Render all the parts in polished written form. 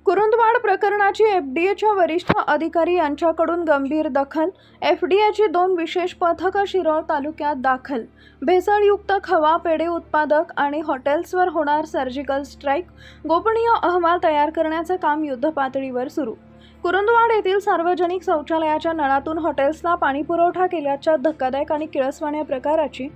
कुरुंदवाड प्रकरणाची एफडीएच्या वरिष्ठ अधिकारी यांच्याकडून गंभीर दखल। एफडीएची 2 विशेष पथकं शिरोळ तालुक्यात दाखल। भेसळयुक्त खवा, पेढे उत्पादक आणि हॉटेल्सवर होणार सर्जिकल स्ट्राईक। गोपनीय अहवाल तयार करण्याचे काम युद्धपातळीवर सुरू। कुरुंदवाड येथील सार्वजनिक शौचालयाच्या नळातून हॉटेल्सला पाणी पुरवठा केल्याच्या धक्कादायक आणि किळसवाण्या प्रकाराची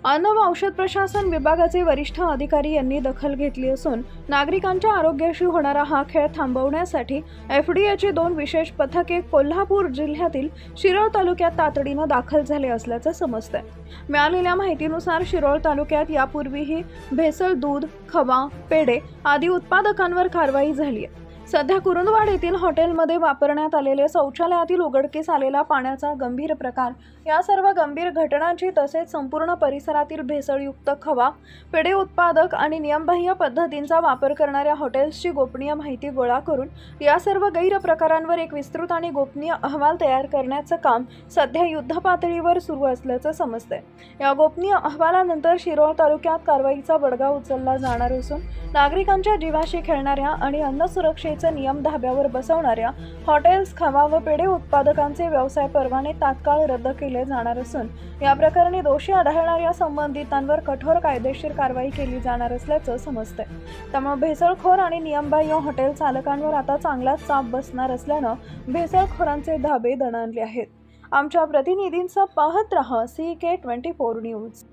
अन्न व औषध प्रशासन विभागाचे वरिष्ठ अधिकारी यांनी दखल घेतली असून नागरिकांच्या आरोग्याशी होणारा हा खेळ थांबवण्यासाठी एफडीएची 2 विशेष पथके कोल्हापूर जिल्ह्यातील शिरोळ तालुक्यात तातडीने दाखल झाले असल्याचे समजते। मिळालेल्या माहितीनुसार शिरोळ तालुक्यात यापूर्वीही भेसळ दूध, खवा, पेढे आदी उत्पादकांवर कारवाई झाली आहे। सध्या कुरुंदवाड येथील हॉटेलमध्ये वापरण्यात आलेले शौचालयातील उघडकीस आलेला पाण्याचा गंभीर प्रकार, या सर्व गंभीर घटनांची तसेच संपूर्ण परिसरातील भेसळयुक्त खवा, पेढे उत्पादक आणि नियमबाह्य पद्धतींचा वापर करणाऱ्या हॉटेल्सची गोपनीय माहिती गोळा करून या सर्व गैरप्रकारांवर एक विस्तृत आणि गोपनीय अहवाल तयार करण्याचे काम सध्या युद्धपातळीवर सुरू असल्याचे समजते। या गोपनीय अहवालानंतर शिरोळ तालुक्यात कारवाईचा बडगा उचलला जाणार असून नागरिकांच्या जीवाशी खेळणाऱ्या आणि अन्न सुरक्षेचे नियम धाब्यावर बसवणाऱ्या हॉटेल्स, खवा व पेढे उत्पादकांचे व्यवसाय परवाने तात्काळ रद्द केले जाणार असून या प्रकरणी दोषी आढळणाऱ्या संबंधितांवर कठोर कायदेशीर कारवाई केली जाणार असल्याचे समजते। त्यामुळे भेसळखोर आणि नियमबाह्य हॉटेल चालकांवर आता चांगलाच चाप बसणार असल्याने भेसळखोरांचे धाबे दणाणले आहेत। आमच्या प्रतिनिधींचा पाहत रहा CK24 न्यूज।